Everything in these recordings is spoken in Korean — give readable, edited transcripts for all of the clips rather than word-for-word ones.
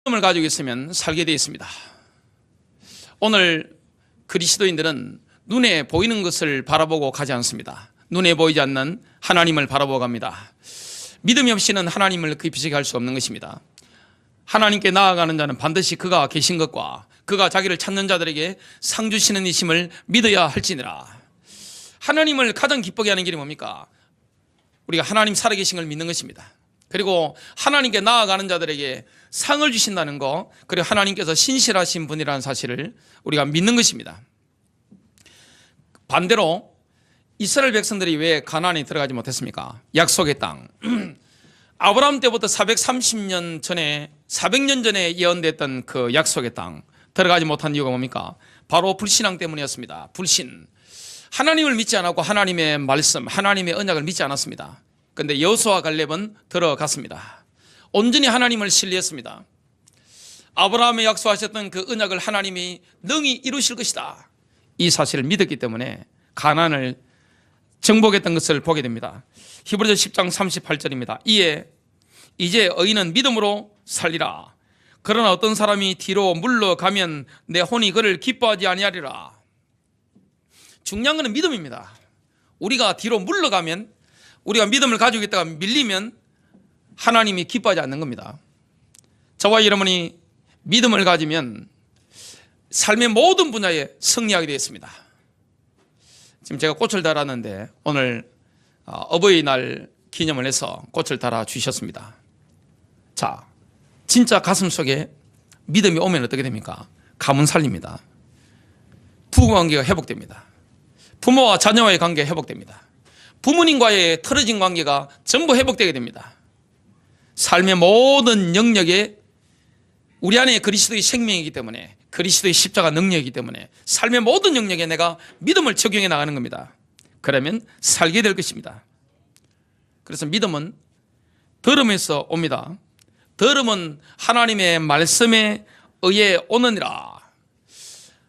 믿음을 가지고 있으면 살게 되어 있습니다. 오늘 그리스도인들은 눈에 보이는 것을 바라보고 가지 않습니다. 눈에 보이지 않는 하나님을 바라보고 갑니다. 믿음이 없이는 하나님을 깊이 갈 수 없는 것입니다. 하나님께 나아가는 자는 반드시 그가 계신 것과 그가 자기를 찾는 자들에게 상 주시는 이심을 믿어야 할지니라. 하나님을 가장 기쁘게 하는 길이 뭡니까? 우리가 하나님 살아계신 걸 믿는 것입니다. 그리고 하나님께 나아가는 자들에게 상을 주신다는 거, 그리고 하나님께서 신실하신 분이라는 사실을 우리가 믿는 것입니다. 반대로 이스라엘 백성들이 왜 가나안에 들어가지 못했습니까? 약속의 땅. 아브라함 때부터 430년 전에 400년 전에 예언됐던 그 약속의 땅 들어가지 못한 이유가 뭡니까? 바로 불신앙 때문이었습니다. 불신. 하나님을 믿지 않았고 하나님의 말씀, 하나님의 언약을 믿지 않았습니다. 그런데 여호수아 갈렙은 들어갔습니다. 온전히 하나님을 신뢰했습니다. 아브라함에 약속하셨던 그 언약을 하나님이 능히 이루실 것이다, 이 사실을 믿었기 때문에 가나안을 정복했던 것을 보게 됩니다. 히브리서 10장 38절입니다. 이제 의인은 믿음으로 살리라. 그러나 어떤 사람이 뒤로 물러가면 내 혼이 그를 기뻐하지 아니하리라. 중요한 것은 믿음입니다. 우리가 뒤로 물러가면, 우리가 믿음을 가지고 있다가 밀리면 하나님이 기뻐하지 않는 겁니다. 저와 여러분이 믿음을 가지면 삶의 모든 분야에 승리하게 되었습니다. 지금 제가 꽃을 달았는데 오늘 어버이날 기념을 해서 꽃을 달아 주셨습니다. 자, 진짜 가슴 속에 믿음이 오면 어떻게 됩니까? 가문 살립니다. 부부관계가 회복됩니다. 부모와 자녀와의 관계가 회복됩니다. 부모님과의 틀어진 관계가 전부 회복되게 됩니다. 삶의 모든 영역에 우리 안에 그리스도의 생명이기 때문에, 그리스도의 십자가 능력이기 때문에 삶의 모든 영역에 내가 믿음을 적용해 나가는 겁니다. 그러면 살게 될 것입니다. 그래서 믿음은 들음에서 옵니다. 들음은 하나님의 말씀에 의해 오느니라.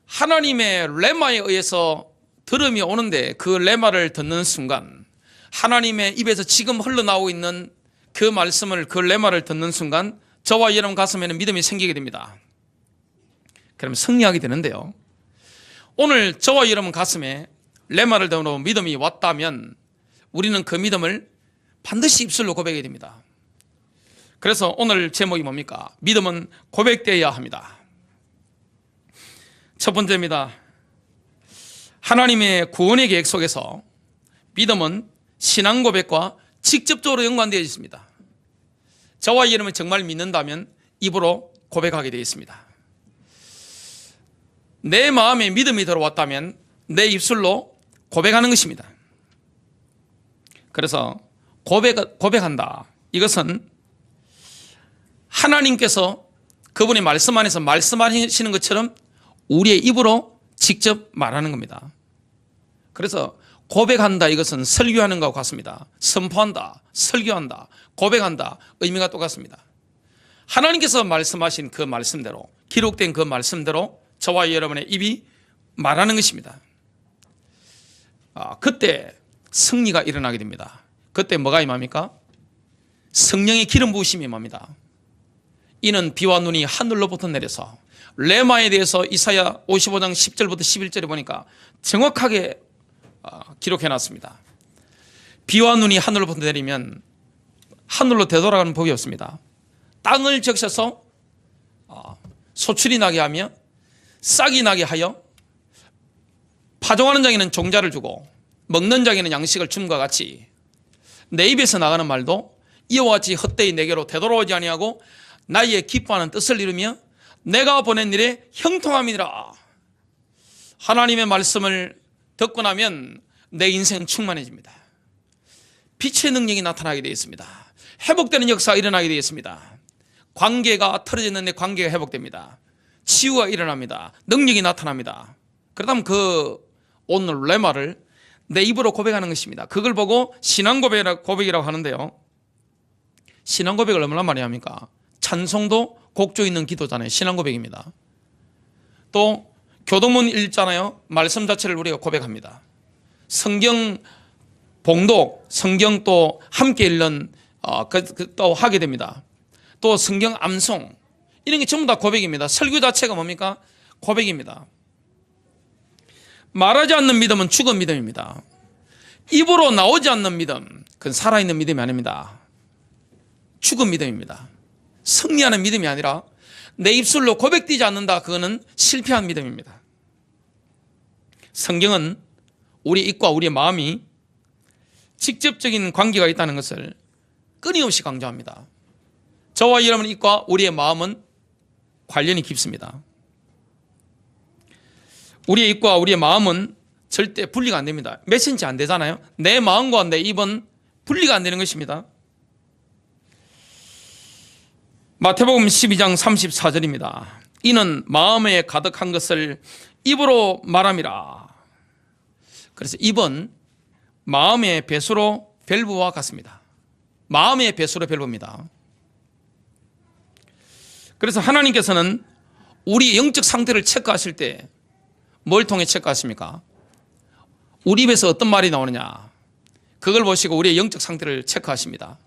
하나님의 레마에 의해서 들음이 오는데, 그 레마를 듣는 순간, 하나님의 입에서 지금 흘러나오고 있는 그 말씀을, 그 레마를 듣는 순간 저와 여러분 가슴에는 믿음이 생기게 됩니다. 그럼 승리하게 되는데요, 오늘 저와 여러분 가슴에 레마를 듣는 믿음이 왔다면 우리는 그 믿음을 반드시 입술로 고백해야 됩니다. 그래서 오늘 제목이 뭡니까? 믿음은 고백되어야 합니다. 첫 번째입니다. 하나님의 구원의 계획 속에서 믿음은 신앙 고백과 직접적으로 연관되어 있습니다. 저와 여러분이 정말 믿는다면 입으로 고백하게 되어 있습니다. 내 마음에 믿음이 들어왔다면 내 입술로 고백하는 것입니다. 그래서 고백한다. 이것은 하나님께서 그분의 말씀 안에서 말씀하시는 것처럼 우리의 입으로 직접 말하는 겁니다. 그래서 고백한다, 이것은 설교하는 것과 같습니다. 선포한다, 설교한다, 고백한다, 의미가 똑같습니다. 하나님께서 말씀하신 그 말씀대로, 기록된 그 말씀대로 저와 여러분의 입이 말하는 것입니다. 그때 승리가 일어나게 됩니다. 그때 뭐가 임합니까? 성령의 기름 부으심이 임합니다. 이는 비와 눈이 하늘로부터 내려서, 레마에 대해서 이사야 55장 10절부터 11절에 보니까 정확하게 기록해놨습니다. 비와 눈이 하늘로부터 내리면 하늘로 되돌아가는 법이 없습니다. 땅을 적셔서 소출이 나게 하며 싹이 나게 하여 파종하는 자에게는 종자를 주고 먹는 자에게는 양식을 줌과 같이 내 입에서 나가는 말도 이와 같이 헛되이 내게로 되돌아오지 아니하고 나의 기뻐하는 뜻을 이루며 내가 보낸 일에 형통함이니라. 하나님의 말씀을 듣고 나면 내 인생은 충만해집니다. 빛의 능력이 나타나게 되어 있습니다. 회복되는 역사가 일어나게 되어 있습니다. 관계가 틀어졌는데 관계가 회복됩니다. 치유가 일어납니다. 능력이 나타납니다. 그렇다면 그 오늘 레마를 내 입으로 고백하는 것입니다. 그걸 보고 신앙 고백이라고 하는데요, 신앙 고백을 얼마나 많이 합니까? 찬송도 곡조 있는 기도잖아요. 신앙 고백입니다. 또 교도문 읽잖아요. 말씀 자체를 우리가 고백합니다. 성경 봉독, 성경 또 함께 읽는 또 하게 됩니다. 또 성경 암송, 이런 게 전부 다 고백입니다. 설교 자체가 뭡니까? 고백입니다. 말하지 않는 믿음은 죽은 믿음입니다. 입으로 나오지 않는 믿음, 그건 살아있는 믿음이 아닙니다. 죽은 믿음입니다. 승리하는 믿음이 아니라 내 입술로 고백되지 않는다, 그거는 실패한 믿음입니다. 성경은 우리 입과 우리의 마음이 직접적인 관계가 있다는 것을 끊임없이 강조합니다. 저와 여러분의 입과 우리의 마음은 관련이 깊습니다. 우리의 입과 우리의 마음은 절대 분리가 안 됩니다. 몇 센치 안 되잖아요. 내 마음과 내 입은 분리가 안 되는 것입니다. 마태복음 12장 34절입니다. 이는 마음에 가득한 것을 입으로 말함이라. 그래서 입은 마음의 배수로 밸브와 같습니다. 마음의 배수로 밸브입니다. 그래서 하나님께서는 우리 영적 상태를 체크하실 때 뭘 통해 체크하십니까? 우리 입에서 어떤 말이 나오느냐, 그걸 보시고 우리의 영적 상태를 체크하십니다.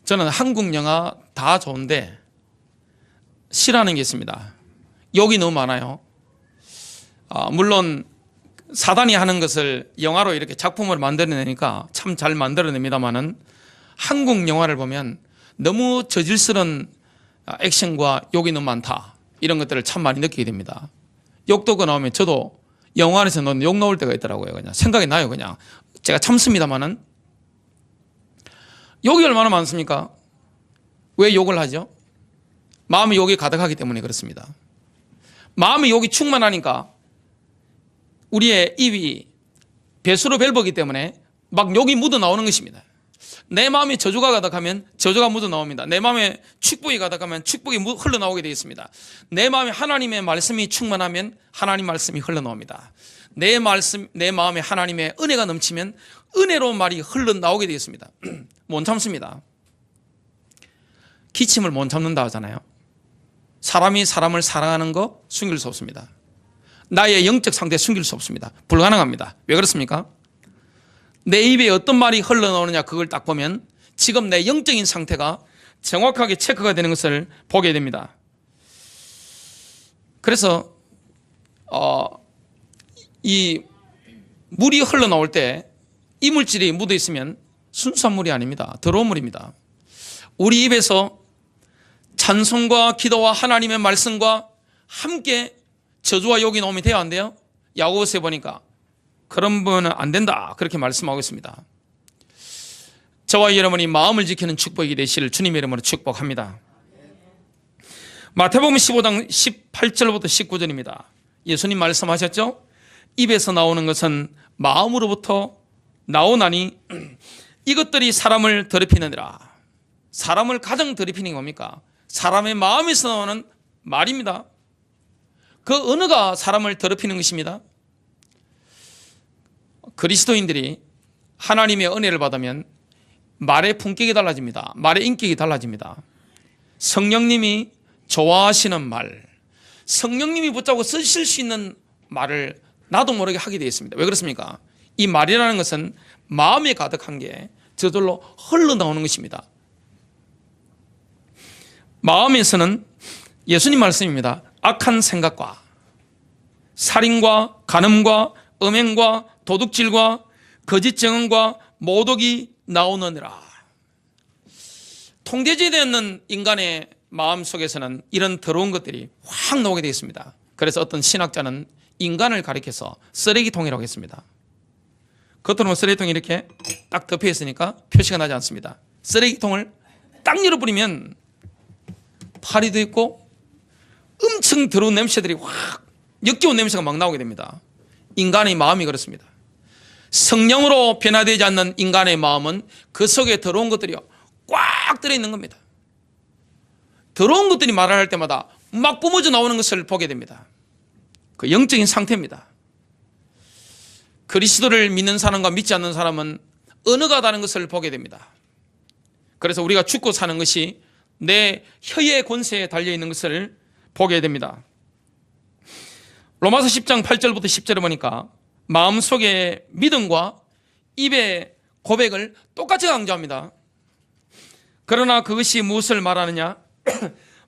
저는 한국 영화 다 좋은데 싫어하는 게 있습니다. 욕이 너무 많아요. 물론 사단이 하는 것을 영화로 이렇게 작품으로 만들어내니까 참 잘 만들어냅니다만은 한국 영화를 보면 너무 저질스러운 액션과 욕이 너무 많다, 이런 것들을 참 많이 느끼게 됩니다. 욕도가 나오면 저도 영화 안에서 욕 나올 때가 있더라고요. 그냥 생각이 나요. 그냥 제가 참습니다만은 욕이 얼마나 많습니까? 왜 욕을 하죠? 마음의 욕이 가득하기 때문에 그렇습니다. 마음의 욕이 충만하니까 우리의 입이 배수로 밸브이기 때문에 막 욕이 묻어 나오는 것입니다. 내 마음에 저주가 가득하면 저주가 묻어 나옵니다. 내 마음에 축복이 가득하면 축복이 흘러나오게 되어 있습니다. 내 마음에 하나님의 말씀이 충만하면 하나님 말씀이 흘러나옵니다. 내 마음에 하나님의 은혜가 넘치면 은혜로 말이 흘러나오게 되어 있습니다. 못 참습니다. 기침을 못 참는다 하잖아요. 사람이 사람을 사랑하는 거 숨길 수 없습니다. 나의 영적 상태 숨길 수 없습니다. 불가능합니다. 왜 그렇습니까? 내 입에 어떤 말이 흘러나오느냐, 그걸 딱 보면 지금 내 영적인 상태가 정확하게 체크가 되는 것을 보게 됩니다. 그래서 이 물이 흘러나올 때 이물질이 묻어 있으면 순수한 물이 아닙니다. 더러운 물입니다. 우리 입에서 찬송과 기도와 하나님의 말씀과 함께 저주와 욕이 나오면 돼요, 안 돼요? 야고보서에 보니까 그런 분은 안 된다, 그렇게 말씀하고 있습니다. 저와 여러분이 마음을 지키는 축복이 되시를 주님의 이름으로 축복합니다. 마태복음 15장 18절부터 19절입니다. 예수님 말씀하셨죠? 입에서 나오는 것은 마음으로부터 나오나니 이것들이 사람을 더럽히느니라. 사람을 가장 더럽히는 게 뭡니까? 사람의 마음에서 나오는 말입니다. 그 언어가 사람을 더럽히는 것입니다. 그리스도인들이 하나님의 은혜를 받으면 말의 품격이 달라집니다. 말의 인격이 달라집니다. 성령님이 좋아하시는 말, 성령님이 붙잡고 쓰실 수 있는 말을 나도 모르게 하게 되어 있습니다. 왜 그렇습니까? 이 말이라는 것은 마음에 가득한 게 저절로 흘러나오는 것입니다. 마음에서는 예수님 말씀입니다. 악한 생각과 살인과 간음과 음행과 도둑질과 거짓 증언과 모독이 나오느니라. 통제되지 않는 인간의 마음 속에서는 이런 더러운 것들이 확 나오게 되어 있습니다. 그래서 어떤 신학자는 인간을 가리켜서 쓰레기통이라고 했습니다. 겉으로는 쓰레기통이 이렇게 딱 덮여 있으니까 표시가 나지 않습니다. 쓰레기통을 딱 열어버리면 파리도 있고 엄청 더러운 냄새들이 확, 역겨운 냄새가 막 나오게 됩니다. 인간의 마음이 그렇습니다. 성령으로 변화되지 않는 인간의 마음은 그 속에 더러운 것들이 꽉 들어있는 겁니다. 더러운 것들이 말을 할 때마다 막 뿜어져 나오는 것을 보게 됩니다. 그 영적인 상태입니다. 그리스도를 믿는 사람과 믿지 않는 사람은 언어가 다른 것을 보게 됩니다. 그래서 우리가 죽고 사는 것이 내 혀의 권세에 달려있는 것을 보게 됩니다. 로마서 10장 8절부터 10절에 보니까 마음속의 믿음과 입의 고백을 똑같이 강조합니다. 그러나 그것이 무엇을 말하느냐?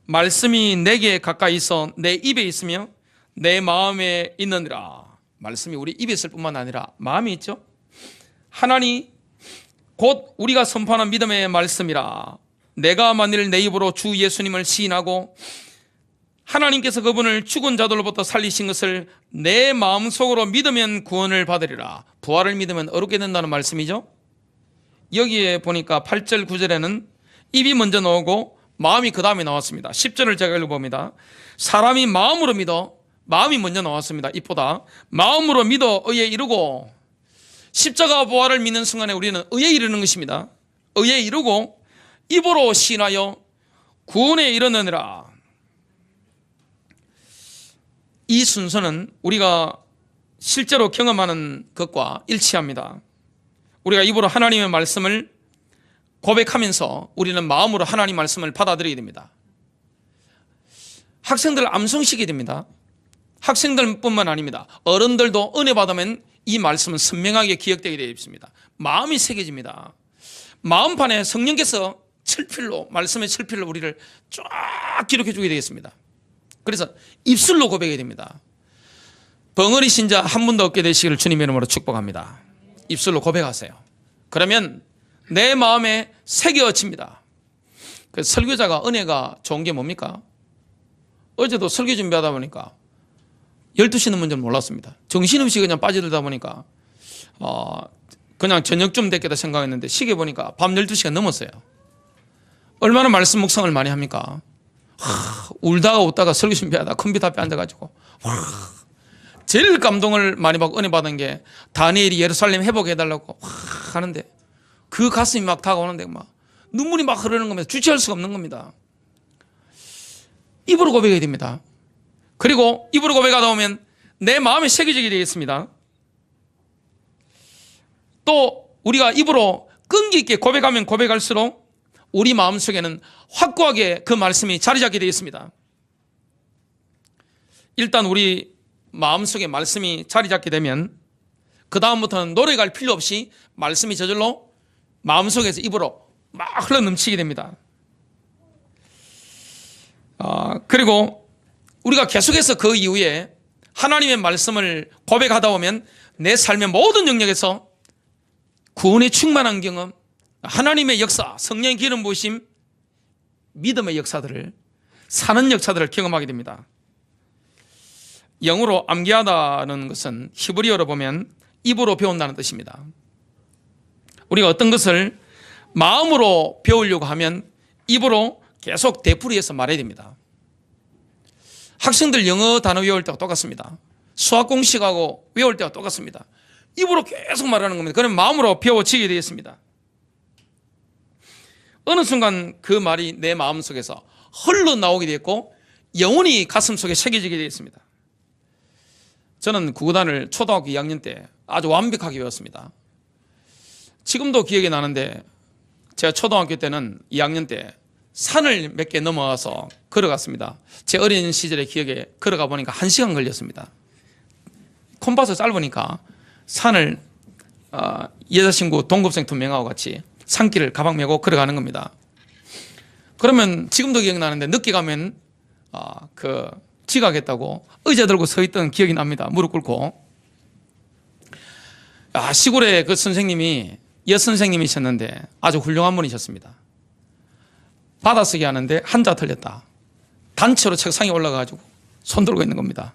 말씀이 내게 가까이 있어 내 입에 있으며 내 마음에 있느니라. 말씀이 우리 입에 있을 뿐만 아니라 마음이 있죠. 하나니 곧 우리가 선포하는 믿음의 말씀이라. 내가 만일 내 입으로 주 예수님을 시인하고 하나님께서 그분을 죽은 자들로부터 살리신 것을 내 마음속으로 믿으면 구원을 받으리라. 부활을 믿으면 어렵게 된다는 말씀이죠. 여기에 보니까 8절 9절에는 입이 먼저 나오고 마음이 그 다음에 나왔습니다. 10절을 제가 읽어봅니다. 사람이 마음으로 믿어, 마음이 먼저 나왔습니다. 입보다. 마음으로 믿어 의에 이르고, 십자가 부활을 믿는 순간에 우리는 의에 이르는 것입니다. 의에 이르고 입으로 시인하여 구원에 이르느니라. 이 순서는 우리가 실제로 경험하는 것과 일치합니다. 우리가 입으로 하나님의 말씀을 고백하면서 우리는 마음으로 하나님 말씀을 받아들이게 됩니다. 학생들 암송시키게 됩니다. 학생들뿐만 아닙니다. 어른들도 은혜 받으면 이 말씀은 선명하게 기억되게 되어 있습니다. 마음이 새겨집니다. 마음판에 성령께서 칠필로, 말씀의 칠필로 우리를 쫙 기록해 주게 되겠습니다. 그래서 입술로 고백해야 됩니다. 벙어리 신자 한 분도 없게 되시기를 주님의 이름으로 축복합니다. 입술로 고백하세요. 그러면 내 마음에 새겨집니다. 그 설교자가 은혜가 좋은 게 뭡니까? 어제도 설교 준비하다 보니까 12시 넘은 줄 몰랐습니다. 정신없이 그냥 빠져들다 보니까 그냥 저녁쯤 됐겠다 생각했는데 시계 보니까 밤 12시가 넘었어요. 얼마나 말씀 묵상을 많이 합니까? 울다가 웃다가 설교 준비하다 컴퓨터 앞에 앉아가지고 제일 감동을 많이 받고 은혜 받은 게 다니엘이 예루살렘 회복해달라고 하는데 그 가슴이 막 다가오는데 막 눈물이 막 흐르는 겁니다. 주체할 수가 없는 겁니다. 입으로 고백해야 됩니다. 그리고 입으로 고백하다 보면 내 마음에 새겨지게 되겠습니다. 또 우리가 입으로 끈기 있게 고백하면 고백할수록 우리 마음속에는 확고하게 그 말씀이 자리 잡게 되겠습니다. 일단 우리 마음속에 말씀이 자리 잡게 되면 그 다음부터는 노래갈 필요 없이 말씀이 저절로 마음속에서 입으로 막 흘러넘치게 됩니다. 그리고 우리가 계속해서 그 이후에 하나님의 말씀을 고백하다 보면 내 삶의 모든 영역에서 구원의 충만한 경험, 하나님의 역사, 성령의 기름 부으심, 믿음의 역사들을, 사는 역사들을 경험하게 됩니다. 영어로 암기하다는 것은 히브리어로 보면 입으로 배운다는 뜻입니다. 우리가 어떤 것을 마음으로 배우려고 하면 입으로 계속 되풀이해서 말해야 됩니다. 학생들 영어 단어 외울 때와 똑같습니다. 수학 공식하고 외울 때와 똑같습니다. 입으로 계속 말하는 겁니다. 그럼 마음으로 배워지게 되겠습니다. 어느 순간 그 말이 내 마음속에서 흘러나오게 되었고 영원히 가슴속에 새겨지게 되었습니다. 저는 구구단을 초등학교 2학년 때 아주 완벽하게 외웠습니다. 지금도 기억이 나는데 제가 초등학교 때는 2학년 때 산을 몇 개 넘어가서 걸어갔습니다. 제 어린 시절의 기억에 걸어가 보니까 1시간 걸렸습니다. 콤파스 짧으니까 산을 여자친구 동급생 2명하고 같이 산길을 가방 메고 걸어가는 겁니다. 그러면 지금도 기억나는데 늦게 가면 지각했다고 의자 들고 서 있던 기억이 납니다. 무릎 꿇고. 시골에 그 선생님이 여선생님이셨는데 아주 훌륭한 분이셨습니다. 받아쓰기 하는데 한자 틀렸다. 단체로 책상에 올라가가지고 손 들고 있는 겁니다.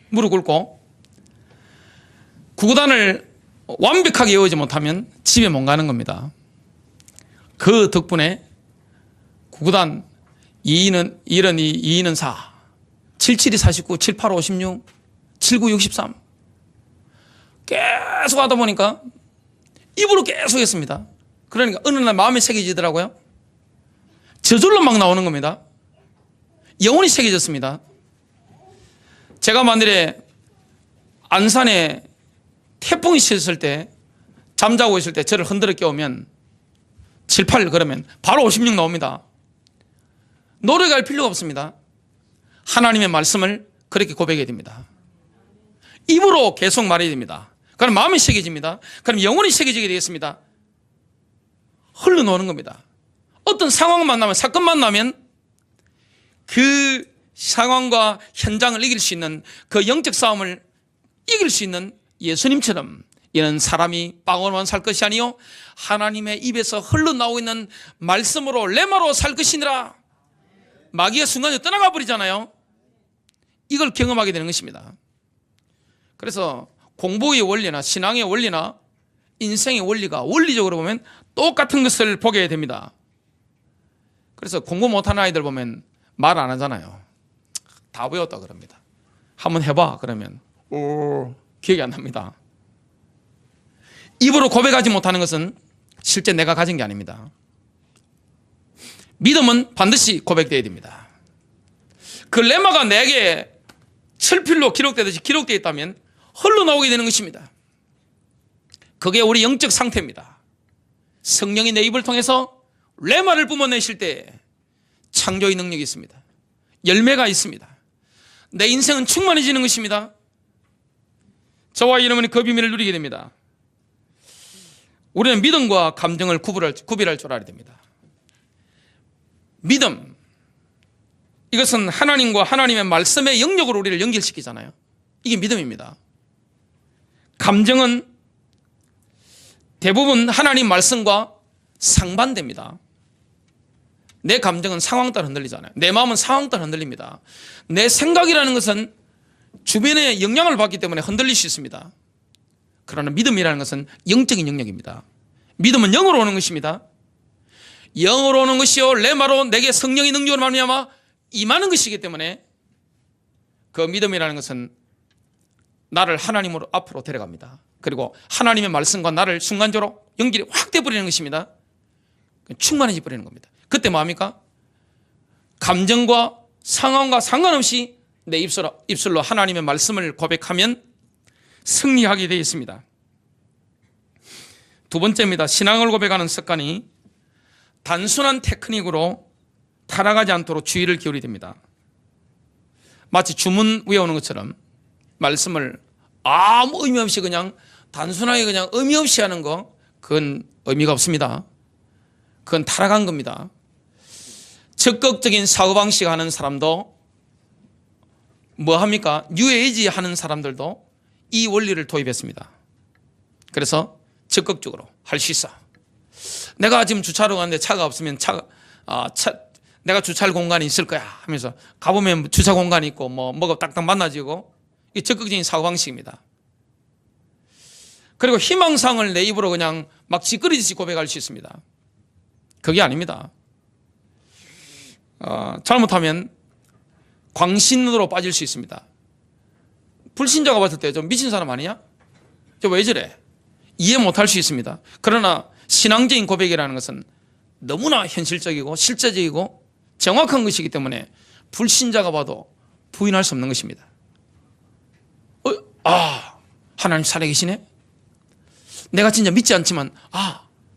무릎 꿇고. 구구단을 완벽하게 외우지 못하면 집에 못 가는 겁니다. 그 덕분에 구구단 2는 1은 2, 2는 4, 77이 49, 78, 56, 79, 63 계속 하다 보니까 입으로 계속 했습니다. 그러니까 어느 날 마음에 새겨지더라고요. 저절로 막 나오는 겁니다. 영혼이 새겨졌습니다. 제가 만일에 안산에 태풍이 쳤을 때 잠자고 있을 때 저를 흔들어 깨우면 7, 8 그러면 바로 56 나옵니다. 노래 갈 필요가 없습니다. 하나님의 말씀을 그렇게 고백해야 됩니다. 입으로 계속 말해야 됩니다. 그럼 마음이 새겨집니다. 그럼 영혼이 새겨지게 되겠습니다. 흘러놓는 겁니다. 어떤 상황만 나면, 사건만 나면 그 상황과 현장을 이길 수 있는, 그 영적 싸움을 이길 수 있는 예수님처럼 이는 사람이 빵으로만 살 것이 아니요 하나님의 입에서 흘러나오고 있는 말씀으로 레마로 살 것이니라. 마귀가 순간에 떠나가 버리잖아요. 이걸 경험하게 되는 것입니다. 그래서 공부의 원리나 신앙의 원리나 인생의 원리가 원리적으로 보면 똑같은 것을 보게 됩니다. 그래서 공부 못하는 아이들 보면 말 안 하잖아요. 다 배웠다 그럽니다. 한번 해봐 그러면 기억이 안 납니다. 입으로 고백하지 못하는 것은 실제 내가 가진 게 아닙니다. 믿음은 반드시 고백되어야 됩니다. 그 레마가 내게 철필로 기록되듯이 기록되어 있다면 흘러나오게 되는 것입니다. 그게 우리 영적 상태입니다. 성령이 내 입을 통해서 레마를 뿜어내실 때 창조의 능력이 있습니다. 열매가 있습니다. 내 인생은 충만해지는 것입니다. 저와 여러분이 그 비밀을 누리게 됩니다. 우리는 믿음과 감정을 구별할 줄 알아야 됩니다. 믿음, 이것은 하나님과 하나님의 말씀의 영역으로 우리를 연결시키잖아요. 이게 믿음입니다. 감정은 대부분 하나님 말씀과 상반됩니다. 내 감정은 상황 따라 흔들리잖아요. 내 마음은 상황 따라 흔들립니다. 내 생각이라는 것은 주변의 영향을 받기 때문에 흔들릴 수 있습니다. 그러나 믿음이라는 것은 영적인 영역입니다. 믿음은 영으로 오는 것입니다. 영으로 오는 것이요 레마로 내게 성령의 능력으로 말미암아 임하는 것이기 때문에 그 믿음이라는 것은 나를 하나님으로 앞으로 데려갑니다. 그리고 하나님의 말씀과 나를 순간적으로 연결이 확 돼버리는 것입니다. 충만해져 버리는 겁니다. 그때 뭐합니까? 감정과 상황과 상관없이 내 입술로 하나님의 말씀을 고백하면 승리하게 되어 있습니다. 두 번째입니다. 신앙을 고백하는 습관이 단순한 테크닉으로 타락하지 않도록 주의를 기울여야 됩니다. 마치 주문 외우는 것처럼 말씀을 아무 의미 없이 그냥 단순하게 그냥 의미 없이 하는 거, 그건 의미가 없습니다. 그건 타락한 겁니다. 적극적인 사고방식 하는 사람도 뭐 합니까? 뉴에이지 하는 사람들도 이 원리를 도입했습니다. 그래서 적극적으로 할 수 있어. 내가 지금 주차로 가는데 차가 없으면 내가 주차할 공간이 있을 거야 하면서 가보면 주차 공간이 있고 뭐가 딱딱 만나지고, 이 적극적인 사고방식입니다. 그리고 희망상을 내 입으로 그냥 막 지끄러지듯이 고백할 수 있습니다. 그게 아닙니다. 잘못하면 광신으로 빠질 수 있습니다. 불신자가 봤을 때 좀 미친 사람 아니냐? 저 왜 저래? 이해 못할 수 있습니다. 그러나 신앙적인 고백이라는 것은 너무나 현실적이고 실제적이고 정확한 것이기 때문에 불신자가 봐도 부인할 수 없는 것입니다. 하나님 살아계시네? 내가 진짜 믿지 않지만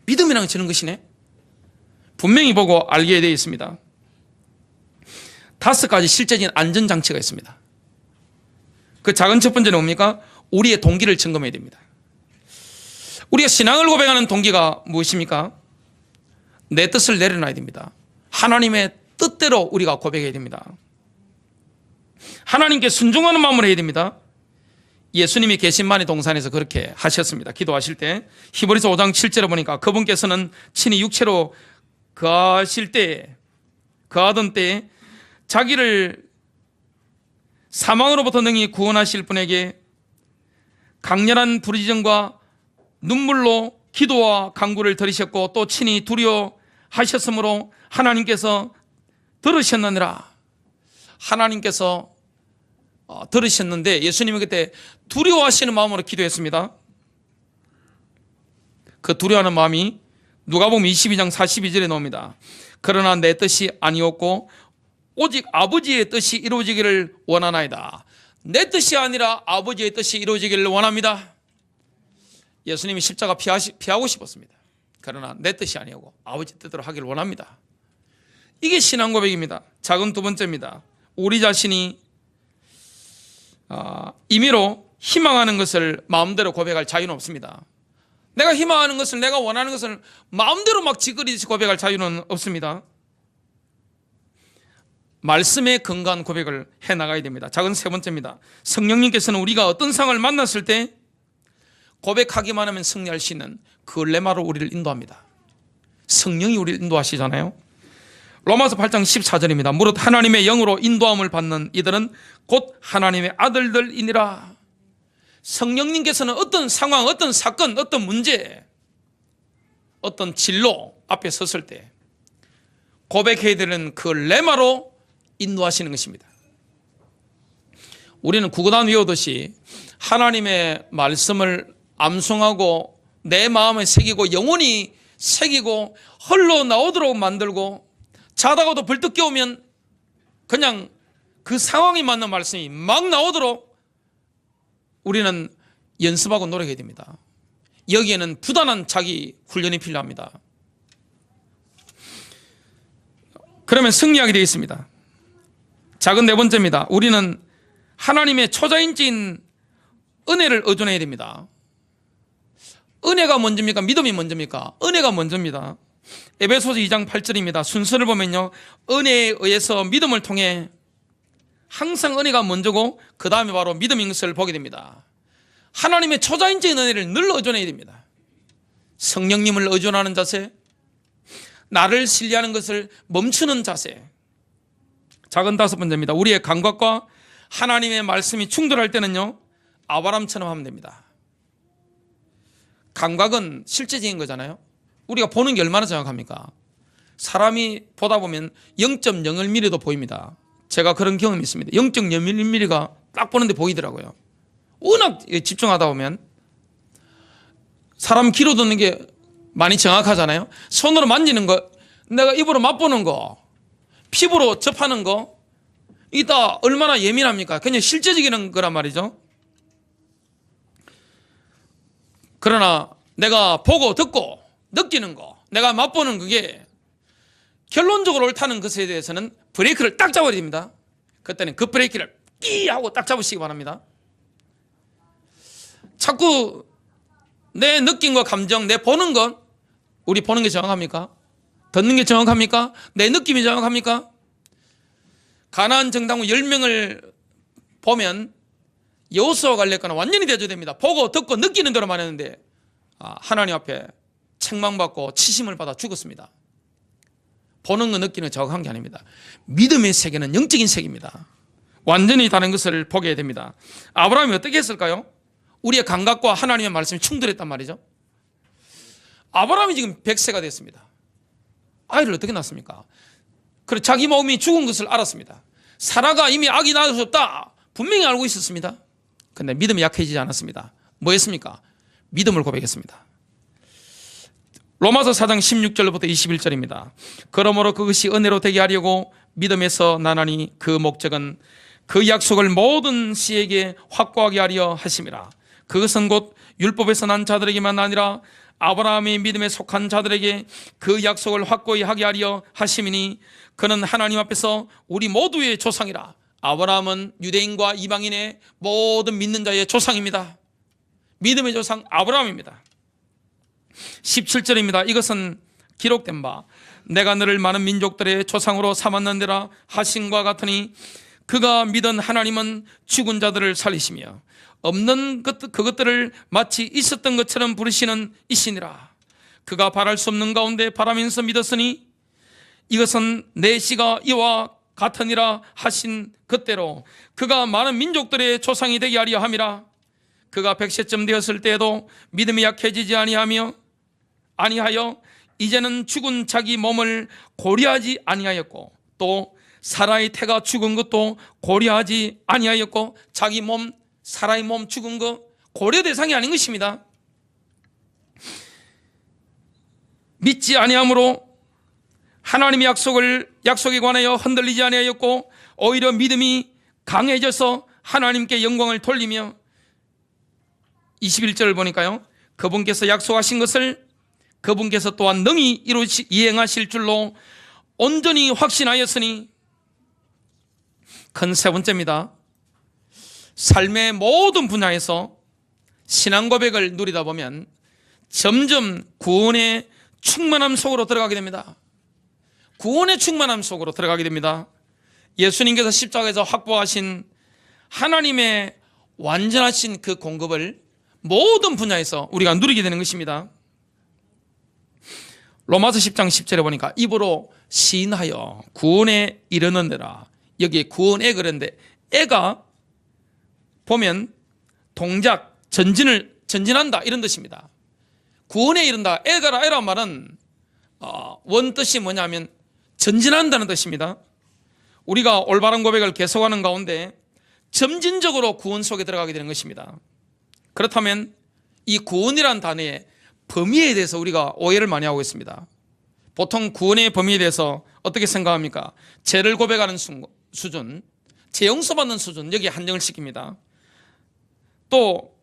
믿음이라는 저런 것이네? 분명히 보고 알게 되어 있습니다. 5가지 실제적인 안전장치가 있습니다. 그 작은 첫 번째는 뭡니까? 우리의 동기를 점검해야 됩니다. 우리가 신앙을 고백하는 동기가 무엇입니까? 내 뜻을 내려놔야 됩니다. 하나님의 뜻대로 우리가 고백해야 됩니다. 하나님께 순종하는 마음으로 해야 됩니다. 예수님이 게셈마네 동산에서 그렇게 하셨습니다. 기도하실 때 히브리서 5장 7절에 보니까 그분께서는 친히 육체로 거하던 때에 자기를 사망으로부터 능히 구원하실 분에게 강렬한 부르짖음과 눈물로 기도와 간구를 들으셨고 또 친히 두려워하셨으므로 하나님께서 들으셨느니라. 하나님께서 들으셨는데 예수님은 그때 두려워하시는 마음으로 기도했습니다. 그 두려워하는 마음이 누가복음 22장 42절에 나옵니다. 그러나 내 뜻이 아니었고 오직 아버지의 뜻이 이루어지기를 원하나이다. 내 뜻이 아니라 아버지의 뜻이 이루어지기를 원합니다. 예수님이 십자가 피하고 싶었습니다. 그러나 내 뜻이 아니고 아버지 뜻대로 하기를 원합니다. 이게 신앙 고백입니다. 작은 두 번째입니다. 우리 자신이 임의로 희망하는 것을 마음대로 고백할 자유는 없습니다. 내가 희망하는 것을, 내가 원하는 것을 마음대로 막 지그리듯이 고백할 자유는 없습니다. 말씀에 근거한 고백을 해나가야 됩니다. 작은 세 번째입니다. 성령님께서는 우리가 어떤 상황을 만났을 때 고백하기만 하면 승리할 수 있는 그 레마로 우리를 인도합니다. 성령이 우리를 인도하시잖아요. 로마서 8장 14절입니다. 무릇 하나님의 영으로 인도함을 받는 이들은 곧 하나님의 아들들이니라. 성령님께서는 어떤 상황, 어떤 사건, 어떤 문제, 어떤 진로 앞에 섰을 때 고백해야 되는 그 레마로 인도하시는 것입니다. 우리는 구구단 외우듯이 하나님의 말씀을 암송하고 내 마음에 새기고 영혼이 새기고 흘러나오도록 만들고 자다가도 벌떡 깨우면 그냥 그 상황에 맞는 말씀이 막 나오도록 우리는 연습하고 노력해야 됩니다. 여기에는 부단한 자기 훈련이 필요합니다. 그러면 승리하게 되어 있습니다. 작은 네 번째입니다. 우리는 하나님의 초자인지인 은혜를 의존해야 됩니다. 은혜가 먼저입니까? 믿음이 먼저입니까? 은혜가 먼저입니다. 에베소서 2장 8절입니다. 순서를 보면요, 은혜에 의해서 믿음을 통해 항상 은혜가 먼저고 그 다음에 바로 믿음인 것을 보게 됩니다. 하나님의 초자인지인 은혜를 늘 의존해야 됩니다. 성령님을 의존하는 자세, 나를 신뢰하는 것을 멈추는 자세. 작은 다섯 번째입니다. 우리의 감각과 하나님의 말씀이 충돌할 때는요, 아브라함처럼 하면 됩니다. 감각은 실제적인 거잖아요. 우리가 보는 게 얼마나 정확합니까? 사람이 보다 보면 0.01mm도 보입니다. 제가 그런 경험이 있습니다. 0.01mm가 딱 보는데 보이더라고요. 워낙 집중하다 보면 사람 귀로 듣는 게 많이 정확하잖아요. 손으로 만지는 거, 내가 입으로 맛보는 거, 피부로 접하는 거, 이게 다 얼마나 예민합니까? 그냥 실제적인 거란 말이죠. 그러나 내가 보고 듣고 느끼는 거, 내가 맛보는 그게 결론적으로 옳다는 것에 대해서는 브레이크를 딱 잡아야 됩니다. 그때는 그 브레이크를 끼 하고 딱 잡으시기 바랍니다. 자꾸 내 느낌과 감정, 내 보는 것, 우리 보는 게 정확합니까? 듣는 게 정확합니까? 내 느낌이 정확합니까? 가나안 정탐꾼 10명을 보면 여호수아와 갈렙과는 완전히 대조됩니다. 보고 듣고 느끼는 대로만 했는데 하나님 앞에 책망받고 치심을 받아 죽었습니다. 보는 거 느끼는 거 정확한 게 아닙니다. 믿음의 세계는 영적인 세계입니다. 완전히 다른 것을 보게 됩니다. 아브라함이 어떻게 했을까요? 우리의 감각과 하나님의 말씀이 충돌했단 말이죠. 아브라함이 지금 100세가 됐습니다. 아이를 어떻게 낳습니까? 그리고 자기 몸이 죽은 것을 알았습니다. 사라가 이미 아기 낳을 수 없다 분명히 알고 있었습니다. 그런데 믿음이 약해지지 않았습니다. 뭐 했습니까? 믿음을 고백했습니다. 로마서 4장 16절부터 21절입니다. 그러므로 그것이 은혜로 되게 하려고 믿음에서 나나니 그 목적은 그 약속을 모든 씨에게 확고하게 하려 하심이라. 그것은 곧 율법에서 난 자들에게만 아니라 아브라함의 믿음에 속한 자들에게 그 약속을 확고히 하게 하려 하심이니 그는 하나님 앞에서 우리 모두의 조상이라. 아브라함은 유대인과 이방인의 모든 믿는 자의 조상입니다. 믿음의 조상 아브라함입니다. 17절입니다. 이것은 기록된 바 내가 너를 많은 민족들의 조상으로 삼았는데라 하신과 같으니 그가 믿은 하나님은 죽은 자들을 살리시며 없는 그것들을 마치 있었던 것처럼 부르시는 이시니라. 그가 바랄 수 없는 가운데 바라면서 믿었으니 이것은 내 씨가 이와 같으니라 하신 그때로 그가 많은 민족들의 조상이 되게 하려 함이라. 그가 100세쯤 되었을 때에도 믿음이 약해지지 아니하여 이제는 죽은 자기 몸을 고려하지 아니하였고 또 사라의 태가 죽은 것도 고려하지 아니하였고 자기 몸, 사라의 몸 죽은 거 고려 대상이 아닌 것입니다. 믿지 아니함으로 하나님의 약속에 관하여 흔들리지 아니하였고 오히려 믿음이 강해져서 하나님께 영광을 돌리며 21절을 보니까요, 그분께서 약속하신 것을 그분께서 또한 능히 이행하실 줄로 온전히 확신하였으니. 큰 세 번째입니다. 삶의 모든 분야에서 신앙 고백을 누리다 보면 점점 구원의 충만함 속으로 들어가게 됩니다. 구원의 충만함 속으로 들어가게 됩니다. 예수님께서 십자가에서 확보하신 하나님의 완전하신 그 공급을 모든 분야에서 우리가 누리게 되는 것입니다. 로마서 10장 10절에 보니까 입으로 시인하여 구원에 이르는 데라. 여기에 구원에 그런데 애가 보면 동작, 전진한다 이런 뜻입니다. 구원에 이른다. 애가라 말은 원뜻이 뭐냐면 전진한다는 뜻입니다. 우리가 올바른 고백을 계속하는 가운데 점진적으로 구원 속에 들어가게 되는 것입니다. 그렇다면 이 구원이라는 단어의 범위에 대해서 우리가 오해를 많이 하고 있습니다. 보통 구원의 범위에 대해서 어떻게 생각합니까? 죄를 고백하는 수준, 죄 용서받는 수준, 여기에 한정을 시킵니다. 또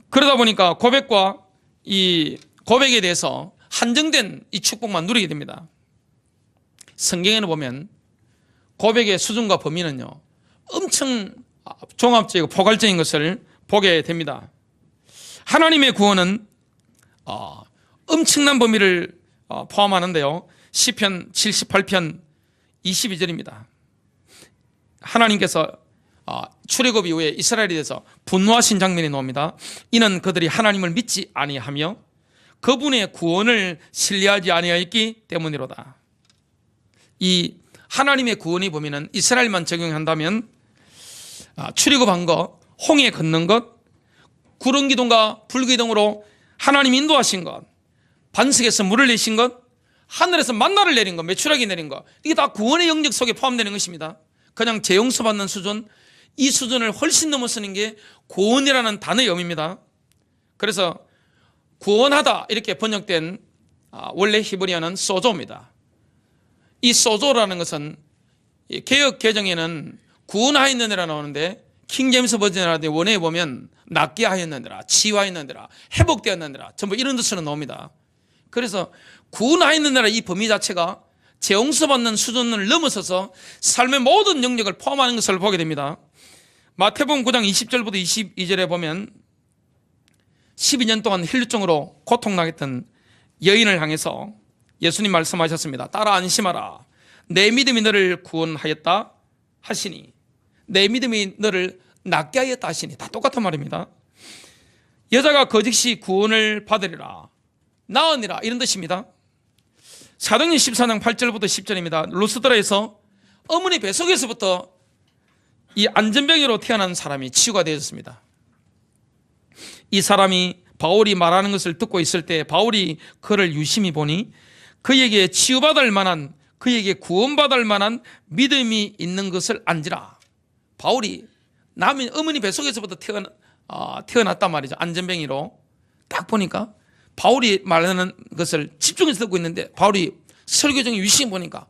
그러다 보니까 고백과 이 고백에 대해서 한정된 이 축복만 누리게 됩니다. 성경에는 보면 고백의 수준과 범위는요 엄청 종합적이고 포괄적인 것을 보게 됩니다. 하나님의 구원은 엄청난 범위를 포함하는데요. 시편 78편 22절입니다. 하나님께서 출애굽 이후에 이스라엘에 대해서 분노하신 장면이 나옵니다. 이는 그들이 하나님을 믿지 아니하며 그분의 구원을 신뢰하지 아니하였기 때문이로다. 이 하나님의 구원의 범위는 이스라엘만 적용한다면 출애굽한 것, 홍해 건넌 것, 구름기둥과 불기둥으로 하나님 인도하신 것, 반석에서 물을 내신 것, 하늘에서 만나를 내린 것, 메추라기 내린 것, 이게 다 구원의 영역 속에 포함되는 것입니다. 그냥 죄 용서받는 수준, 이 수준을 훨씬 넘어서는 게 구원이라는 단어의 의미입니다. 그래서 구원하다 이렇게 번역된 원래 히브리어는 소조입니다. 이 소조라는 것은 개역 개정에는 구원하였느니라 나오는데 킹제임스 버전이라든지 원어에 보면 낫게 하였느니라, 치유하였느니라, 회복되었느니라 전부 이런 뜻으로 나옵니다. 그래서 구원하였느니라 이 범위 자체가 죄 용서받는 수준을 넘어서서 삶의 모든 영역을 포함하는 것을 보게 됩니다. 마태복음 9장 20절부터 22절에 보면 12년 동안 혈루증으로 고통당했던 여인을 향해서 예수님 말씀하셨습니다. 따라 안심하라. 내 믿음이 너를 구원하였다 하시니, 내 믿음이 너를 낫게 하였다 하시니, 다 똑같은 말입니다. 여자가 거짓이 구원을 받으리라, 나으니라 이런 뜻입니다. 사도행전 14장 8절부터 10절입니다. 루스드라에서 어머니 뱃속에서부터 이 안전병이로 태어난 사람이 치유가 되었습니다. 이 사람이 바울이 말하는 것을 듣고 있을 때 바울이 그를 유심히 보니 그에게 치유받을 만한, 그에게 구원받을 만한 믿음이 있는 것을 안지라. 바울이 남인 어머니 뱃속에서부터 태어났단 말이죠. 안전병이로. 딱 보니까 바울이 말하는 것을 집중해서 듣고 있는데 바울이 설교중에 유심히 보니까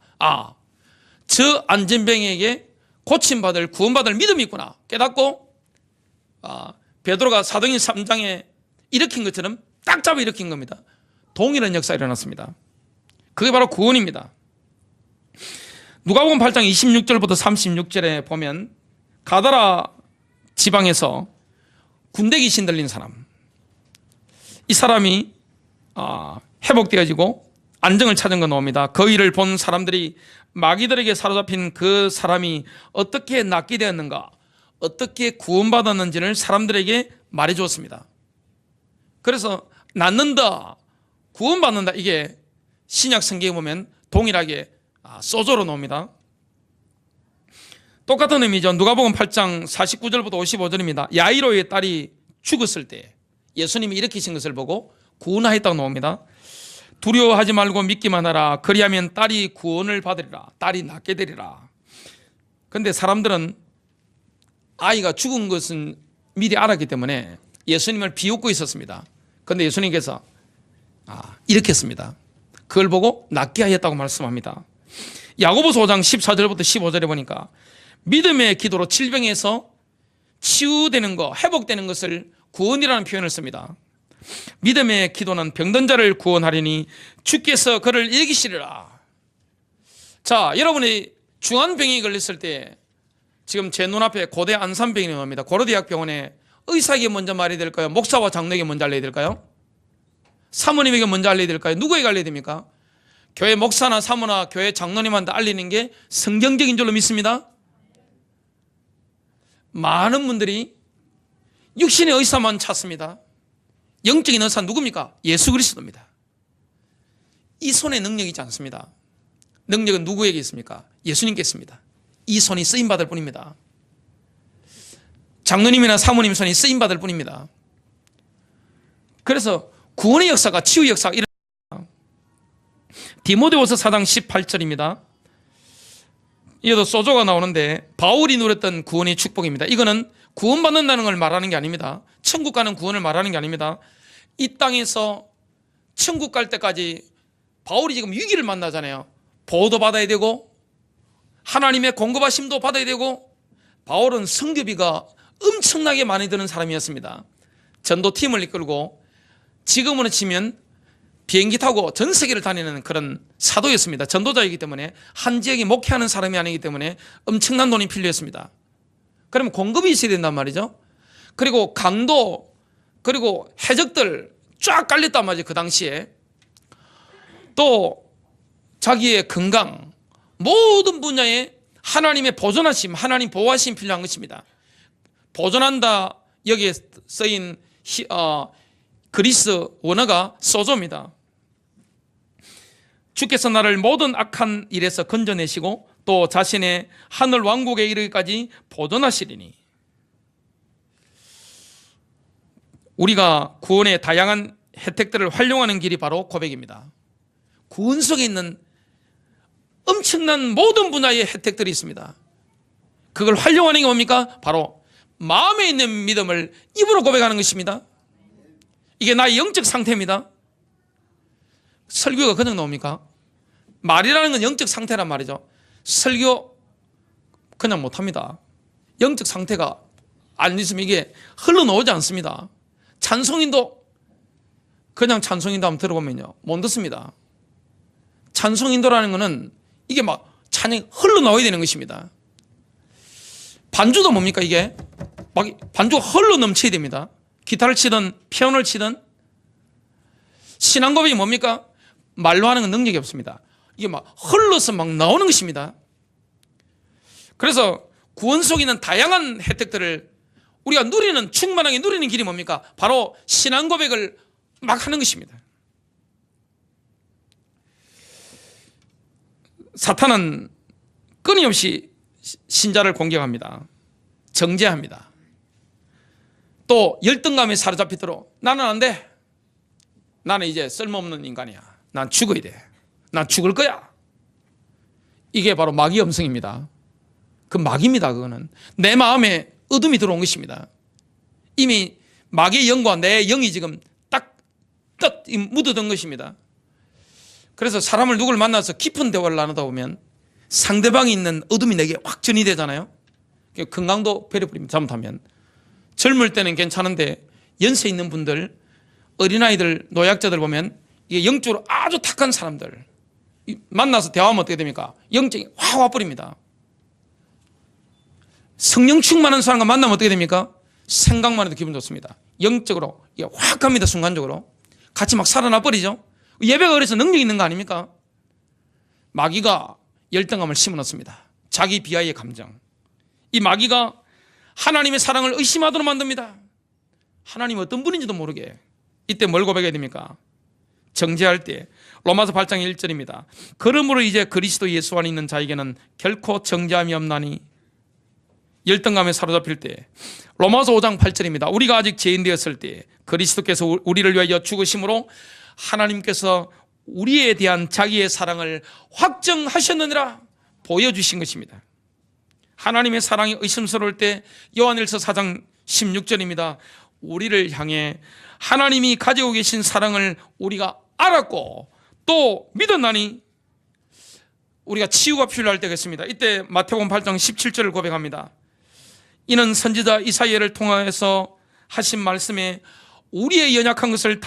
저 안전병에게 고침받을, 구원받을 믿음이 있구나 깨닫고 베드로가 사도행전 3장에 일으킨 것처럼 딱 잡아 일으킨 겁니다. 동일한 역사가 일어났습니다. 그게 바로 구원입니다. 누가복음 8장 26절부터 36절에 보면 가다라 지방에서 군대 귀신 들린 사람, 이 사람이 회복되어지고 안정을 찾은 거 나옵니다. 그 일을 본 사람들이 마귀들에게 사로잡힌 그 사람이 어떻게 낫게 되었는가, 어떻게 구원받았는지를 사람들에게 말해 주었습니다. 그래서 낫는다, 구원받는다, 이게 신약 성경에 보면 동일하게 소조로 나옵니다. 똑같은 의미죠. 누가복음 8장 49절부터 55절입니다. 야이로의 딸이 죽었을 때 예수님이 일으키신 것을 보고 구원하였다고 나옵니다. 두려워하지 말고 믿기만 하라. 그리하면 딸이 구원을 받으리라. 딸이 낫게 되리라. 그런데 사람들은 아이가 죽은 것은 미리 알았기 때문에 예수님을 비웃고 있었습니다. 그런데 예수님께서 이렇게 했습니다. 그걸 보고 낫게 하였다고 말씀합니다. 야고보서 5장 14절부터 15절에 보니까 믿음의 기도로 질병에서 치유되는 것, 회복되는 것을 구원이라는 표현을 씁니다. 믿음의 기도는 병든 자를 구원하리니 주께서 그를 이기시리라. 자, 여러분이 중환병이 걸렸을 때 지금 제 눈앞에 고대 안산병이 나옵니다. 고려대학병원에 의사에게 먼저 말해야 될까요? 목사와 장로에게 먼저 알려야 될까요? 사모님에게 먼저 알려야 될까요? 누구에게 알려야 됩니까? 교회 목사나 사모나 교회 장로님한테 알리는 게 성경적인 줄로 믿습니다. 많은 분들이 육신의 의사만 찾습니다. 영적인 의사 누굽니까? 예수 그리스도입니다. 이 손에 능력이 있지 않습니다. 능력은 누구에게 있습니까? 예수님께 있습니다. 이 손이 쓰임받을 뿐입니다. 장로님이나 사모님 손이 쓰임받을 뿐입니다. 그래서 구원의 역사가, 치유의 역사가 일어납니다. 디모데후서 4장 18절입니다. 이어도 소조가 나오는데 바울이 누렸던 구원의 축복입니다. 이거는 구원받는다는 걸 말하는 게 아닙니다. 천국 가는 구원을 말하는 게 아닙니다. 이 땅에서 천국 갈 때까지 바울이 지금 위기를 만나잖아요. 보호도 받아야 되고 하나님의 공급하심도 받아야 되고, 바울은 성교비가 엄청나게 많이 드는 사람이었습니다. 전도팀을 이끌고 지금으로 치면 비행기 타고 전 세계를 다니는 그런 사도였습니다. 전도자이기 때문에, 한 지역에 목회하는 사람이 아니기 때문에 엄청난 돈이 필요했습니다. 그러면 공급이 있어야 된단 말이죠. 그리고 강도, 그리고 해적들 쫙 깔렸단 말이죠. 그 당시에. 또 자기의 건강, 모든 분야에 하나님의 보존하심, 하나님 보호하심 필요한 것입니다. 보존한다, 여기에 쓰인 그리스 원어가 소조입니다. 주께서 나를 모든 악한 일에서 건져내시고 또 자신의 하늘 왕국에 이르기까지 보존하시리니. 우리가 구원의 다양한 혜택들을 활용하는 길이 바로 고백입니다. 구원 속에 있는 엄청난 모든 분야의 혜택들이 있습니다. 그걸 활용하는 게 뭡니까? 바로 마음에 있는 믿음을 입으로 고백하는 것입니다. 이게 나의 영적 상태입니다. 설교가 그냥 나옵니까? 말이라는 건 영적 상태란 말이죠. 설교 그냥 못합니다. 영적 상태가 안 있으면 이게 흘러나오지 않습니다. 찬송인도 그냥 찬송인도 한번 들어보면요, 못 듣습니다. 찬송인도라는 것은 이게 막 찬양이 흘러나와야 되는 것입니다. 반주도 뭡니까? 이게 막 반주가 흘러 넘쳐야 됩니다. 기타를 치든 피아노를 치든. 신앙 고백이 뭡니까? 말로 하는 건 능력이 없습니다. 이게 막 흘러서 막 나오는 것입니다. 그래서 구원 속에 있는 다양한 혜택들을 우리가 누리는, 충만하게 누리는 길이 뭡니까? 바로 신앙 고백을 막 하는 것입니다. 사탄은 끊임없이 신자를 공격합니다. 정죄합니다. 또 열등감에 사로잡히도록 나는 안 돼. 나는 이제 쓸모없는 인간이야. 난 죽어야 돼. 난 죽을 거야. 이게 바로 마귀의 음성입니다. 그 마귀입니다. 그거는 내 마음에 어둠이 들어온 것입니다. 이미 마귀의 영과 내 영이 지금 딱 묻어든 것입니다. 그래서 사람을 누굴 만나서 깊은 대화를 나누다 보면 상대방이 있는 어둠이 내게 확 전이 되잖아요. 건강도 베려버립니다. 잘못하면. 젊을 때는 괜찮은데 연세 있는 분들, 어린아이들, 노약자들 보면 이게 영적으로 아주 탁한 사람들 만나서 대화하면 어떻게 됩니까? 영적이 확 와버립니다. 성령 충만한 사람과 만나면 어떻게 됩니까? 생각만 해도 기분 좋습니다. 영적으로 이게 확 갑니다. 순간적으로 같이 막 살아나 버리죠. 예배가 그래서 능력이 있는 거 아닙니까? 마귀가 열등감을 심어놓습니다. 자기 비하의 감정. 이 마귀가 하나님의 사랑을 의심하도록 만듭니다. 하나님이 어떤 분인지도 모르게. 이때 뭘 고백해야 됩니까? 정죄할 때 로마서 8장 1절입니다. 그러므로 이제 그리스도 예수 안에 있는 자에게는 결코 정죄함이 없나니. 열등감에 사로잡힐 때 로마서 5장 8절입니다. 우리가 아직 죄인 되었을 때 그리스도께서 우리를 위하여 죽으심으로 하나님께서 우리에 대한 자기의 사랑을 확정하셨느니라 보여주신 것입니다. 하나님의 사랑이 의심스러울 때 요한일서 4장 16절입니다. 우리를 향해 하나님이 가지고 계신 사랑을 우리가 알았고 또 믿었나니. 우리가 치유가 필요할 때가 있습니다. 이때 마태복음 8장 17절을 고백합니다. 이는 선지자 이사야를 통하여서 하신 말씀에 우리의 연약한 것을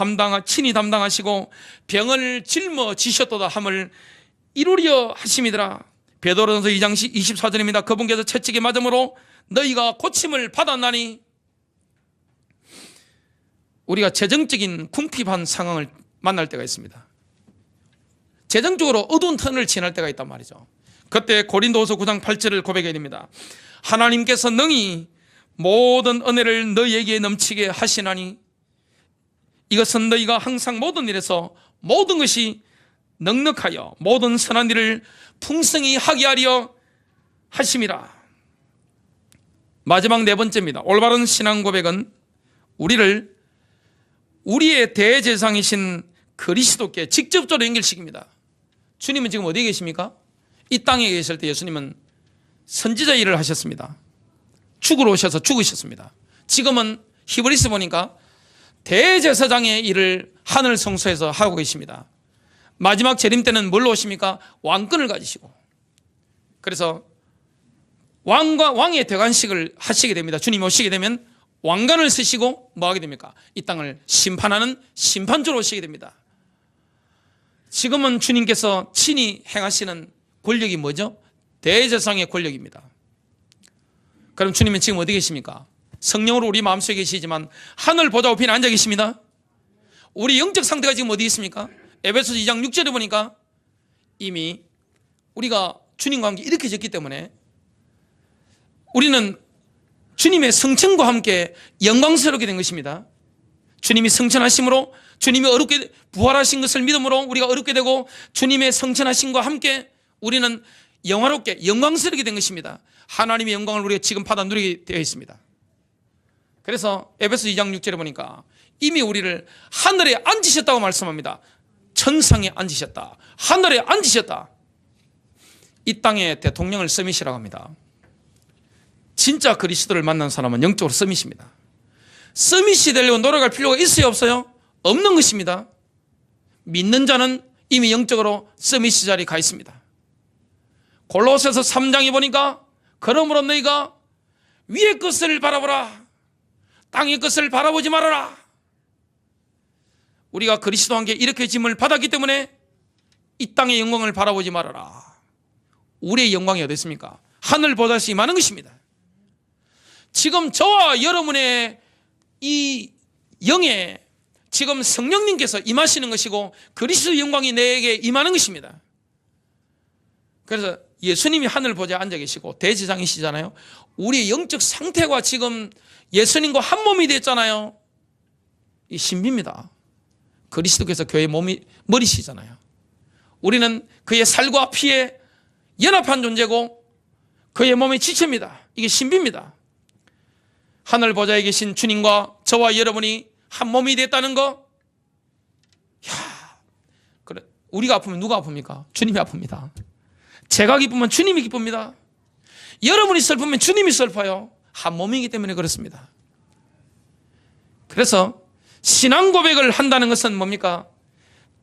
친히 담당하시고 병을 짊어지셨도다 함을 이루려 하심이더라. 베드로전서 2장 24절입니다. 그분께서 채찍에 맞음으로 너희가 고침을 받았나니. 우리가 재정적인 궁핍한 상황을 만날 때가 있습니다. 재정적으로 어두운 터널을 지날 때가 있단 말이죠. 그때 고린도후서 9장 8절을 고백해야 됩니다. 하나님께서 능히 모든 은혜를 너희에게 넘치게 하시나니 이것은 너희가 항상 모든 일에서 모든 것이 넉넉하여 모든 선한 일을 풍성히 하게 하려 하심이라. 마지막 네 번째입니다. 올바른 신앙 고백은 우리를 우리의 대제사장이신 그리스도께 직접적으로 연결시킵니다. 주님은 지금 어디에 계십니까? 이 땅에 계실 때 예수님은 선지자 일을 하셨습니다. 죽으러 오셔서 죽으셨습니다. 지금은 히브리서 보니까 대제사장의 일을 하늘 성소에서 하고 계십니다. 마지막 재림 때는 뭘로 오십니까? 왕권을 가지시고, 그래서 왕의 대관식을 하시게 됩니다. 주님이 오시게 되면 왕관을 쓰시고 뭐 하게 됩니까? 이 땅을 심판하는 심판주로 오시게 됩니다. 지금은 주님께서 친히 행하시는 권력이 뭐죠? 대제사장의 권력입니다. 그럼 주님은 지금 어디 계십니까? 성령으로 우리 마음속에 계시지만 하늘 보좌 우편에 앉아 계십니다. 우리 영적 상태가 지금 어디 있습니까? 에베소서 2장 6절에 보니까 이미 우리가 주님과 함께 이렇게 졌기 때문에 우리는 주님의 성천과 함께 영광스럽게 된 것입니다. 주님이 성천하심으로, 주님이 어렵게 부활하신 것을 믿음으로 우리가 어렵게 되고, 주님의 성천하심과 함께 우리는 영화롭게 영광스럽게 된 것입니다. 하나님의 영광을 우리가 지금 받아 누리게 되어 있습니다. 그래서 에베소 2장 6절에 보니까 이미 우리를 하늘에 앉으셨다고 말씀합니다. 천상에 앉으셨다, 하늘에 앉으셨다. 이 땅의 대통령을 서밋이라고 합니다. 진짜 그리스도를 만난 사람은 영적으로 서밋입니다. 서밋이 되려고 노력할 필요가 있어요, 없어요? 없는 것입니다. 믿는 자는 이미 영적으로 서밋 자리에 가 있습니다. 골로새서 3장에 보니까 그러므로 너희가 위의 것을 바라보라, 땅의 것을 바라보지 말아라. 우리가 그리스도와 함께 이렇게 짐을 받았기 때문에 이 땅의 영광을 바라보지 말아라. 우리의 영광이 어디 있습니까? 하늘 보다시 임하는 것입니다. 지금 저와 여러분의 이 영에 지금 성령님께서 임하시는 것이고 그리스도의 영광이 내게 임하는 것입니다. 그래서 예수님이 하늘 보좌에 앉아 계시고 대제사장이시잖아요. 우리의 영적 상태가 지금 예수님과 한 몸이 됐잖아요. 이 신비입니다. 그리스도께서 교회의 머리시잖아요. 우리는 그의 살과 피에 연합한 존재고 그의 몸의 지체입니다. 이게 신비입니다. 하늘 보좌에 계신 주님과 저와 여러분이 한 몸이 됐다는 거, 그래, 우리가 아프면 누가 아픕니까? 주님이 아픕니다. 제가 기쁘면 주님이 기쁩니다. 여러분이 슬프면 주님이 슬퍼요. 한 몸이기 때문에 그렇습니다. 그래서 신앙 고백을 한다는 것은 뭡니까?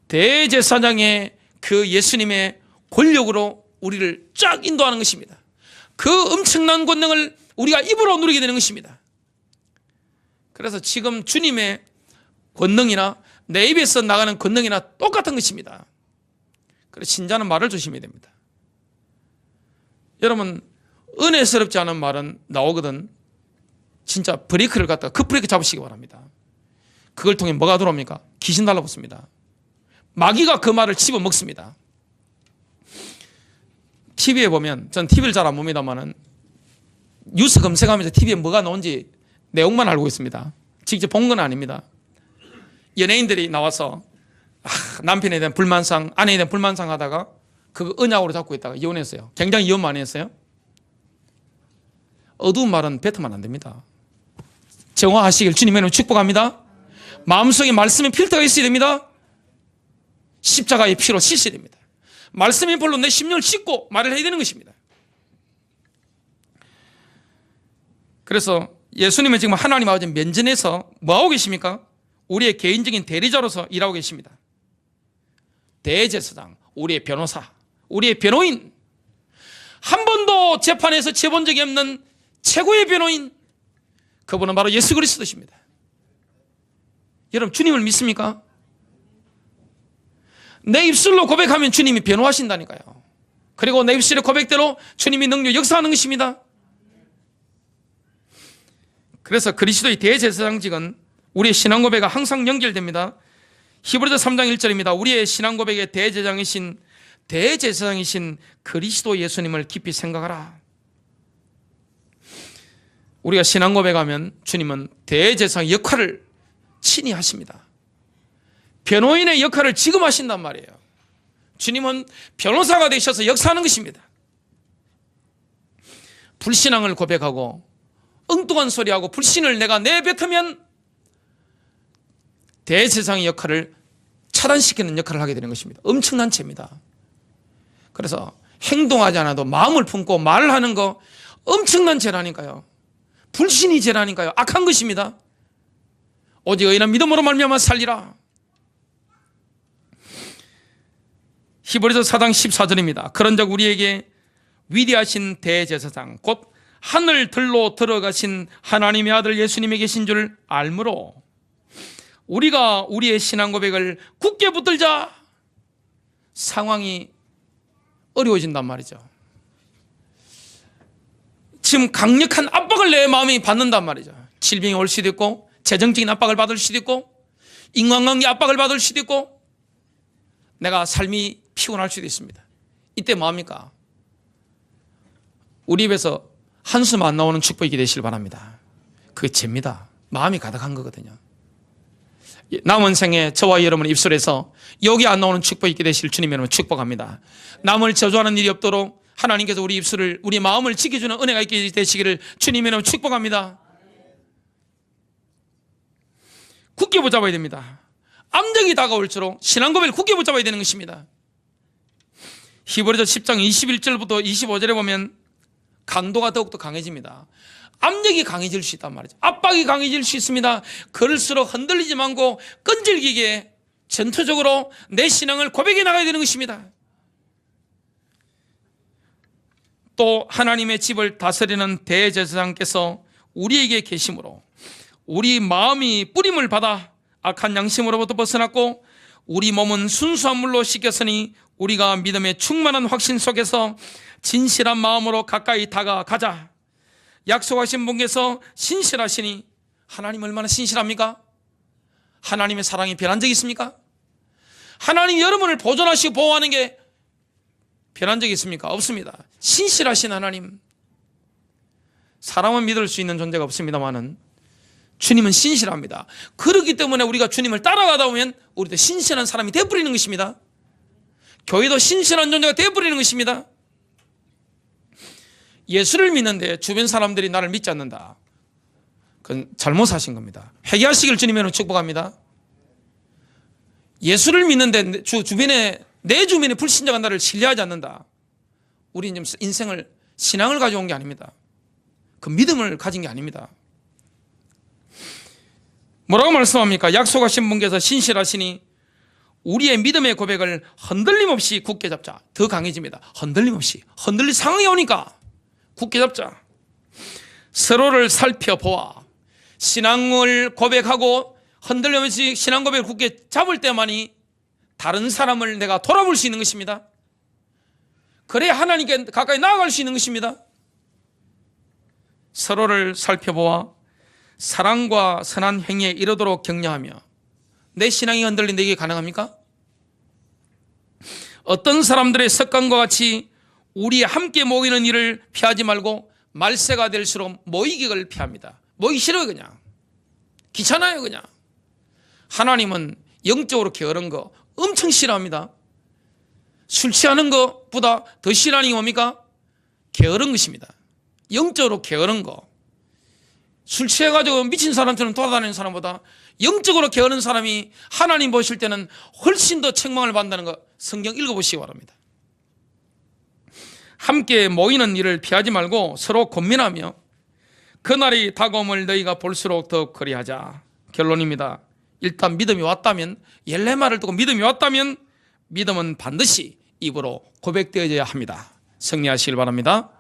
대제사장의 그 예수님의 권력으로 우리를 쫙 인도하는 것입니다. 그 엄청난 권능을 우리가 입으로 누리게 되는 것입니다. 그래서 지금 주님의 권능이나 내 입에서 나가는 권능이나 똑같은 것입니다. 그래서 신자는 말을 조심해야 됩니다. 여러분, 은혜스럽지 않은 말은 나오거든 진짜 브레이크를 갖다가 급브레이크 잡으시기 바랍니다. 그걸 통해 뭐가 들어옵니까? 귀신 달라붙습니다. 마귀가 그 말을 집어먹습니다. TV에 보면, 전 TV를 잘 안 봅니다만은 뉴스 검색하면서 TV에 뭐가 나온지 내용만 알고 있습니다. 직접 본 건 아닙니다. 연예인들이 나와서 남편에 대한 불만상, 아내에 대한 불만상 하다가 그거 언약으로 잡고 있다가 이혼했어요. 굉장히 이혼 많이 했어요. 어두운 말은 뱉으면 안 됩니다. 정화하시길 주님의 이름으로 축복합니다. 마음속에 말씀의 필터가 있어야 됩니다. 십자가의 피로 씻어야 됩니다. 말씀의 볼로 내 심령을 씻고 말을 해야 되는 것입니다. 그래서 예수님은 지금 하나님 아버지 면전에서 뭐하고 계십니까? 우리의 개인적인 대리자로서 일하고 계십니다. 대제사장, 우리의 변호사, 우리의 변호인, 한 번도 재판에서 재본 적이 없는 최고의 변호인, 그분은 바로 예수 그리스도십니다. 여러분, 주님을 믿습니까? 내 입술로 고백하면 주님이 변호하신다니까요. 그리고 내 입술의 고백대로 주님이 능력 역사하는 것입니다. 그래서 그리스도의 대제사장직은 우리의 신앙 고백과 항상 연결됩니다. 히브리서 3장 1절입니다. 우리의 신앙 고백의 대제사장이신 그리스도 예수님을 깊이 생각하라. 우리가 신앙 고백하면 주님은 대제사장 역할을 친히 하십니다. 변호인의 역할을 지금 하신단 말이에요. 주님은 변호사가 되셔서 역사하는 것입니다. 불신앙을 고백하고 엉뚱한 소리하고 불신을 내가 내뱉으면 대제사장의 역할을 차단시키는 역할을 하게 되는 것입니다. 엄청난 죄입니다. 그래서 행동하지 않아도 마음을 품고 말을 하는 거 엄청난 죄라니까요. 불신이 죄라니까요. 악한 것입니다. 오직 의인은 믿음으로 말미암아 살리라. 히브리서 4장 14절입니다. 그런즉 우리에게 위대하신 대제사장 곧 하늘들로 들어가신 하나님의 아들 예수님이 계신 줄 알므로 우리가 우리의 신앙 고백을 굳게 붙들자. 상황이 어려워진단 말이죠. 지금 강력한 압박을 내 마음이 받는단 말이죠. 질병이 올 수도 있고 재정적인 압박을 받을 수도 있고 인간관계 압박을 받을 수도 있고 내가 삶이 피곤할 수도 있습니다. 이때 뭐합니까? 우리 입에서 한숨 안 나오는 축복이 되시길 바랍니다. 그게 죄입니다. 마음이 가득한 거거든요. 남은 생에 저와 여러분의 입술에서 여기 안 나오는 축복이 있게 되실 주님 여러분 축복합니다. 남을 저주하는 일이 없도록 하나님께서 우리 입술을 우리 마음을 지켜주는 은혜가 있게 되시기를 주님 여러분 축복합니다. 굳게 붙잡아야 됩니다. 암적이 다가올수록 신앙 고백을 굳게 붙잡아야 되는 것입니다. 히브리서 10장 21절부터 25절에 보면 강도가 더욱더 강해집니다. 압력이 강해질 수 있단 말이죠. 압박이 강해질 수 있습니다. 그럴수록 흔들리지 말고 끈질기게 전투적으로 내 신앙을 고백해 나가야 되는 것입니다. 또 하나님의 집을 다스리는 대제사장께서 우리에게 계심으로 우리 마음이 뿌림을 받아 악한 양심으로부터 벗어났고 우리 몸은 순수한 물로 씻겼으니 우리가 믿음의 충만한 확신 속에서 진실한 마음으로 가까이 다가가자. 약속하신 분께서 신실하시니 하나님 얼마나 신실합니까? 하나님의 사랑이 변한 적이 있습니까? 하나님이 여러분을 보존하시고 보호하는 게 변한 적이 있습니까? 없습니다. 신실하신 하나님. 사람은 믿을 수 있는 존재가 없습니다만은 주님은 신실합니다. 그렇기 때문에 우리가 주님을 따라가다 보면 우리도 신실한 사람이 되어버리는 것입니다. 교회도 신실한 존재가 되어버리는 것입니다. 예수를 믿는데 주변 사람들이 나를 믿지 않는다. 그건 잘못하신 겁니다. 회개하시길 주님으로 축복합니다. 예수를 믿는데 내 주변에 불신자가 나를 신뢰하지 않는다. 우리는 인생을 신앙을 가져온 게 아닙니다. 그 믿음을 가진 게 아닙니다. 뭐라고 말씀합니까? 약속하신 분께서 신실하시니 우리의 믿음의 고백을 흔들림 없이 굳게 잡자. 더 강해집니다. 흔들림 없이. 흔들릴 상황이 오니까 굳게 잡자. 서로를 살펴보아. 신앙을 고백하고 흔들림 없이 신앙 고백을 굳게 잡을 때만이 다른 사람을 내가 돌아볼 수 있는 것입니다. 그래야 하나님께 가까이 나아갈 수 있는 것입니다. 서로를 살펴보아 사랑과 선한 행위에 이르도록 격려하며. 내 신앙이 흔들린데 이게 가능합니까? 어떤 사람들의 습관과 같이 우리 함께 모이는 일을 피하지 말고 말세가 될수록 모이기를 피합니다. 모이기 싫어요. 그냥 귀찮아요. 그냥 하나님은 영적으로 게으른 거 엄청 싫어합니다. 술 취하는 것보다 더 싫어하는 게 뭡니까? 게으른 것입니다. 영적으로 게으른 거. 술 취해가지고 미친 사람처럼 돌아다니는 사람보다 영적으로 게으른 사람이 하나님 보실 때는 훨씬 더 책망을 받는다는 거 성경 읽어보시기 바랍니다. 함께 모이는 일을 피하지 말고 서로 권면하며 그날이 다가옴을 너희가 볼수록 더 그리하자. 결론입니다. 일단 믿음이 왔다면, 옐레마를 두고 믿음이 왔다면 믿음은 반드시 입으로 고백되어져야 합니다. 승리하시길 바랍니다.